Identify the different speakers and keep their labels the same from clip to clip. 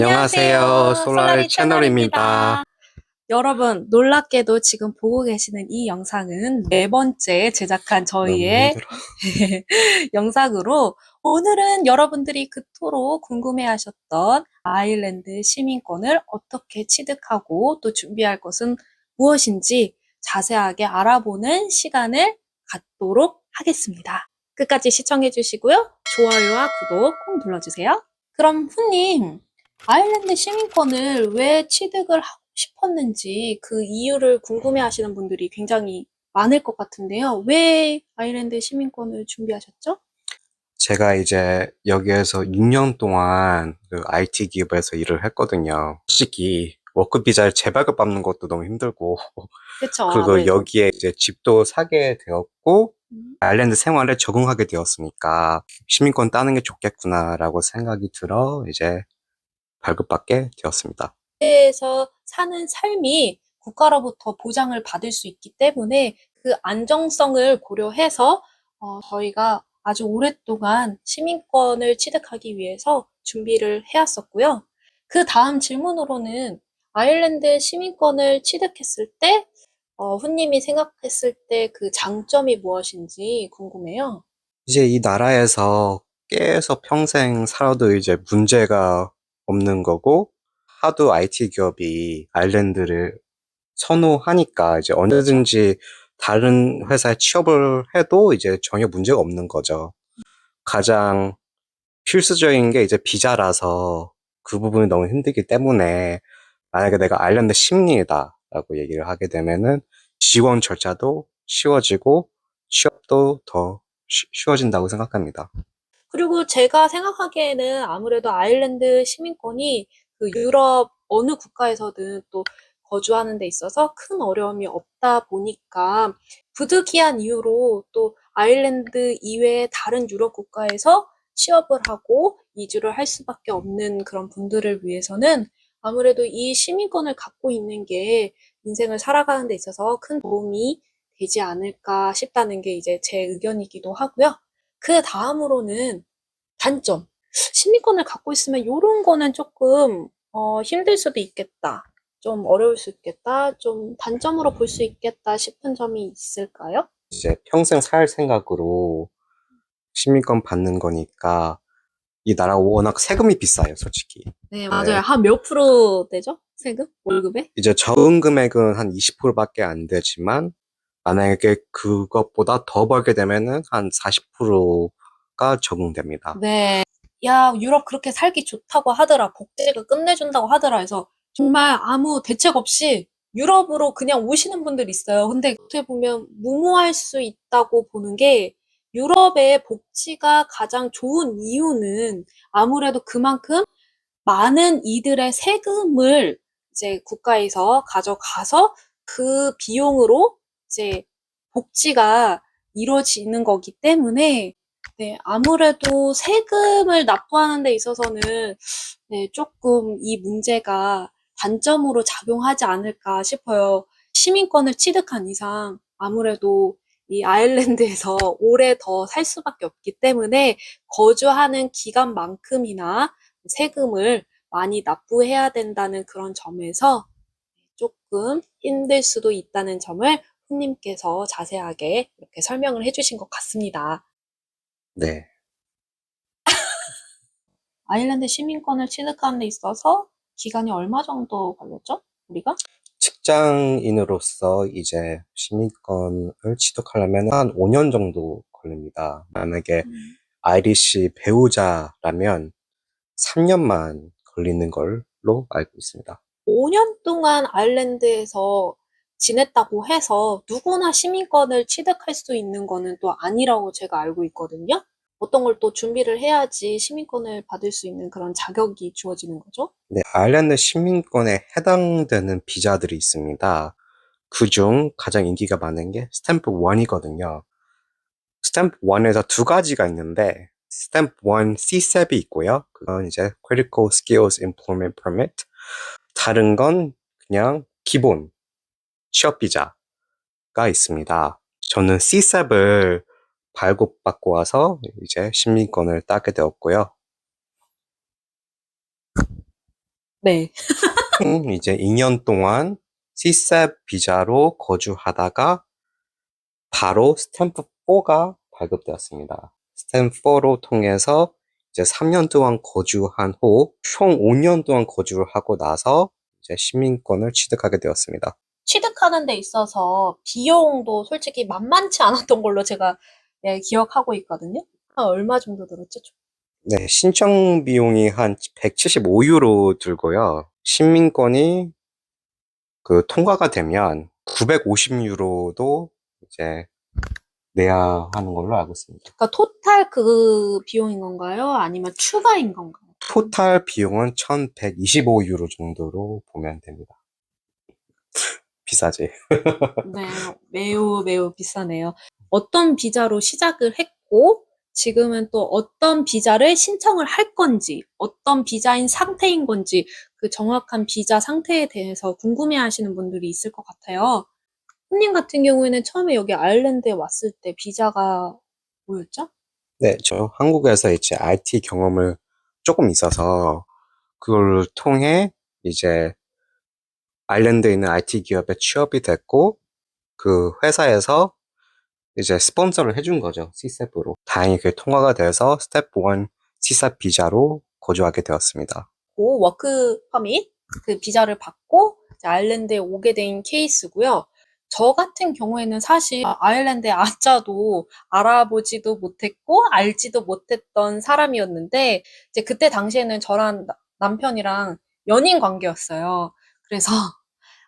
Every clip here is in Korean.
Speaker 1: 안녕하세요.
Speaker 2: 안녕하세요.
Speaker 1: 솔라리
Speaker 2: 솔라리
Speaker 1: 채널입니다.
Speaker 2: 채널입니다. 여러분, 놀랍게도 지금 보고 계시는 이 영상은 네 번째 제작한
Speaker 1: 너무
Speaker 2: 저희의
Speaker 1: 힘들어.
Speaker 2: 영상으로 오늘은 여러분들이 그토록 궁금해하셨던 아일랜드 시민권을 어떻게 취득하고 또 준비할 것은 무엇인지 자세하게 알아보는 시간을 갖도록 하겠습니다. 끝까지 시청해 주시고요. 좋아요와 구독 꼭 눌러주세요. 그럼 후님, 아일랜드 시민권을 왜 취득을 하고 싶었는지 그 이유를 궁금해 하시는 분들이 굉장히 많을 것 같은데요. 왜 아일랜드 시민권을 준비하셨죠?
Speaker 1: 제가 이제 여기에서 6년 동안 그 IT 기업에서 일을 했거든요. 솔직히 워크 비자를 재발급 받는 것도 너무 힘들고,
Speaker 2: 그쵸,
Speaker 1: 그리고
Speaker 2: 아무래도.
Speaker 1: 여기에 이제 집도 사게 되었고,
Speaker 2: 음.
Speaker 1: 아일랜드 생활에 적응하게 되었으니까 시민권 따는 게 좋겠구나라고 생각이 들어 이제 발급받게 되었습니다.
Speaker 2: 에서 사는 삶이 국가로부터 보장을 받을 수 있기 때문에 그 안정성을 고려해서 저희가 아주 오랫동안 시민권을 취득하기 위해서 준비를 해왔었고요. 그 다음 질문으로는 아일랜드 시민권을 취득했을 때 후님이 생각했을 때 그 장점이 무엇인지 궁금해요.
Speaker 1: 이제 이 나라에서 계속 평생 살아도 이제 문제가 없는 거고, 하도 IT 기업이 아일랜드를 선호하니까 이제
Speaker 2: 그렇죠.
Speaker 1: 언제든지 다른 회사에 취업을 해도 이제 전혀 문제가 없는 거죠. 가장 필수적인 게 이제 비자라서 그 부분이 너무 힘들기 때문에 만약에 내가 아일랜드 심리이다라고 얘기를 하게 되면은 지원 절차도 쉬워지고 취업도 더 쉬워진다고 생각합니다.
Speaker 2: 그리고 제가 생각하기에는 아무래도 아일랜드 시민권이 그 유럽 어느 국가에서든 또 거주하는 데 있어서 큰 어려움이 없다 보니까 부득이한 이유로 또 아일랜드 이외의 다른 유럽 국가에서 취업을 하고 이주를 할 수밖에 없는 그런 분들을 위해서는 아무래도 이 시민권을 갖고 있는 게 인생을 살아가는 데 있어서 큰 도움이 되지 않을까 싶다는 게 이제 제 의견이기도 하고요. 그 다음으로는 단점. 시민권을 갖고 있으면 요런 거는 조금 힘들 수도 있겠다. 좀 어려울 수 있겠다. 좀 단점으로 볼 수 있겠다 싶은 점이 있을까요?
Speaker 1: 이제 평생 살 생각으로 시민권 받는 거니까 이 나라가 워낙 세금이 비싸요, 솔직히.
Speaker 2: 네, 맞아요.
Speaker 1: 네.
Speaker 2: 한 몇 프로 되죠? 세금? 월급에?
Speaker 1: 이제 적은 금액은 한 20%밖에 안 되지만 만약에 그것보다 더 벌게 되면은 한 40%가 적용됩니다.
Speaker 2: 네. 야, 유럽 그렇게 살기 좋다고 하더라. 복지가 끝내준다고 하더라 해서 정말 아무 대책 없이 유럽으로 그냥 오시는 분들 있어요. 근데 어떻게 보면 무모할 수 있다고 보는 게 유럽의 복지가 가장 좋은 이유는 아무래도 그만큼 많은 이들의 세금을 이제 국가에서 가져가서 그 비용으로 이제 복지가 이루어지는 거기 때문에 네, 아무래도 세금을 납부하는 데 있어서는 네, 조금 이 문제가 단점으로 작용하지 않을까 싶어요. 시민권을 취득한 이상 아무래도 이 아일랜드에서 오래 더 살 수밖에 없기 때문에 거주하는 기간만큼이나 세금을 많이 납부해야 된다는 그런 점에서 조금 힘들 수도 있다는 점을 후님께서 자세하게 이렇게 설명을 해주신 것 같습니다.
Speaker 1: 네.
Speaker 2: 아일랜드 시민권을 취득하는 데 있어서 기간이 얼마 정도 걸렸죠? 우리가?
Speaker 1: 직장인으로서 이제 시민권을 취득하려면 한 5년 정도 걸립니다. 만약에
Speaker 2: 음.
Speaker 1: 아이리시 배우자라면 3년만 걸리는 걸로 알고 있습니다.
Speaker 2: 5년 동안 아일랜드에서 지냈다고 해서 누구나 시민권을 취득할 수 있는 거는 또 아니라고 제가 알고 있거든요. 어떤 걸 또 준비를 해야지 시민권을 받을 수 있는 그런 자격이 주어지는 거죠.
Speaker 1: 네, 아일랜드 시민권에 해당되는 비자들이 있습니다. 그중 가장 인기가 많은 게 스탬프 1이거든요. 스탬프 1에서 두 가지가 있는데 스탬프 1 C7이 있고요. 그건 이제 Critical Skills Employment Permit. 다른 건 그냥 기본 취업 비자가 있습니다. 저는 C7을 발급받고 와서 이제 시민권을 따게 되었고요.
Speaker 2: 네.
Speaker 1: 이제 2년 동안 C셉 비자로 거주하다가 바로 스탬프 4가 발급되었습니다. 스탬프 4로 통해서 이제 3년 동안 거주한 후 총 5년 동안 거주를 하고 나서 이제 시민권을 취득하게 되었습니다.
Speaker 2: 취득하는 데 있어서 비용도 솔직히 만만치 않았던 걸로 제가 예, 기억하고 있거든요. 얼마 정도 들었죠?
Speaker 1: 네, 신청 비용이 한 175유로 들고요. 시민권이 통과가 되면 950유로도 이제 내야 하는 걸로 알고 있습니다.
Speaker 2: 그러니까 토탈 그 비용인 건가요? 아니면 추가인 건가요?
Speaker 1: 토탈 비용은 1125유로 정도로 보면 됩니다. 비싸지.
Speaker 2: 네, 매우 매우 비싸네요. 어떤 비자로 시작을 했고 지금은 또 어떤 비자를 신청을 할 건지, 어떤 비자인 상태인 건지 그 정확한 비자 상태에 대해서 궁금해하시는 분들이 있을 것 같아요. 손님 같은 경우에는 처음에 여기 아일랜드에 왔을 때 비자가 뭐였죠?
Speaker 1: 네, 저 한국에서 이제 IT 경험을 조금 있어서 그걸 통해 이제 아일랜드에 있는 IT 기업에 취업이 됐고 그 회사에서 이제 스폰서를 해준 거죠. C셉으로. 다행히 그게 통과가 돼서 스텝 1 C셉 비자로 거주하게 되었습니다.
Speaker 2: 워크 퍼밋 그 비자를 받고 이제 아일랜드에 오게 된 케이스고요. 저 같은 경우에는 사실 아일랜드의 아자도 알아보지도 못했고 알지도 못했던 사람이었는데 이제 그때 당시에는 저랑 남편이랑 연인 관계였어요. 그래서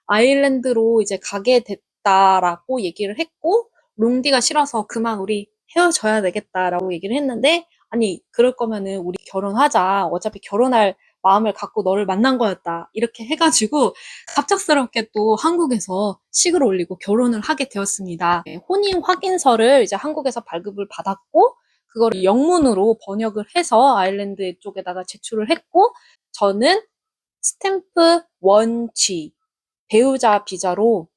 Speaker 2: 아일랜드로 이제 가게 됐다라고 얘기를 했고 롱디가 싫어서 그만 우리 헤어져야 되겠다라고 얘기를 했는데 아니 그럴 거면은 우리 결혼하자. 어차피 결혼할 마음을 갖고 너를 만난 거였다. 이렇게 해가지고 갑작스럽게 또 한국에서 식을 올리고 결혼을 하게 되었습니다. 네, 혼인 확인서를 이제 한국에서 발급을 받았고 그거를 영문으로 번역을 해서 아일랜드 쪽에다가 제출을 했고 저는 스탬프 원치 배우자 비자로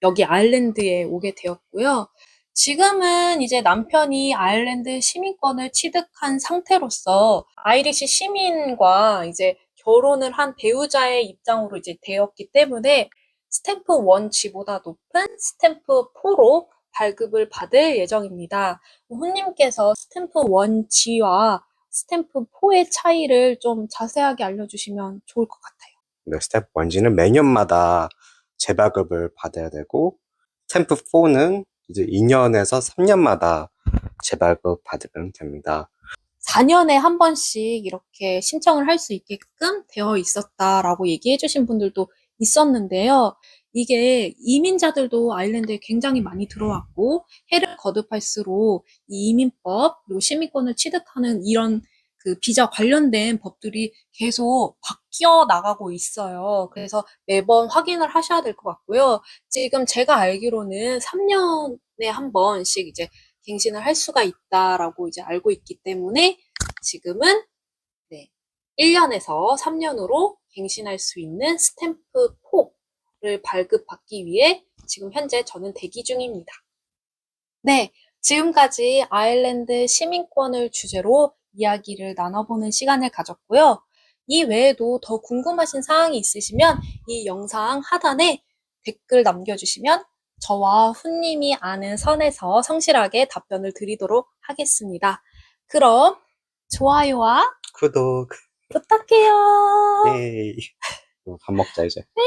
Speaker 2: 여기 아일랜드에 오게 되었고요. 지금은 이제 남편이 아일랜드 시민권을 취득한 상태로서 아이리시 시민과 이제 결혼을 한 배우자의 입장으로 이제 되었기 때문에 스탬프 1G보다 높은 스탬프 4로 발급을 받을 예정입니다. 후님께서 스탬프 1G와 스탬프 4의 차이를 좀 자세하게 알려주시면 좋을 것 같아요.
Speaker 1: 네, 스텝 1G는 매년마다 재발급을 받아야 되고 스탬프 4는 이제 2년에서 3년마다 재발급 받으면 됩니다.
Speaker 2: 4년에 한 번씩 이렇게 신청을 할 수 있게끔 되어 있었다라고 얘기해 주신 분들도 있었는데요. 이게 이민자들도 아일랜드에 굉장히 많이 들어왔고 해를 거듭할수록 이 이민법 그리고 시민권을 취득하는 이런 그 비자 관련된 법들이 계속 바뀌어 나가고 있어요. 그래서 매번 확인을 하셔야 될 것 같고요. 지금 제가 알기로는 3년에 한 번씩 이제 갱신을 할 수가 있다라고 이제 알고 있기 때문에 지금은 네, 1년에서 3년으로 갱신할 수 있는 스탬프 4를 발급받기 위해 지금 현재 저는 대기 중입니다. 네, 지금까지 아일랜드 시민권을 주제로 이야기를 나눠보는 시간을 가졌고요. 이 외에도 더 궁금하신 사항이 있으시면 이 영상 하단에 댓글 남겨주시면 저와 훈님이 아는 선에서 성실하게 답변을 드리도록 하겠습니다. 그럼 좋아요와
Speaker 1: 구독.
Speaker 2: 부탁해요.
Speaker 1: 예이. 밥 먹자 이제.
Speaker 2: 네.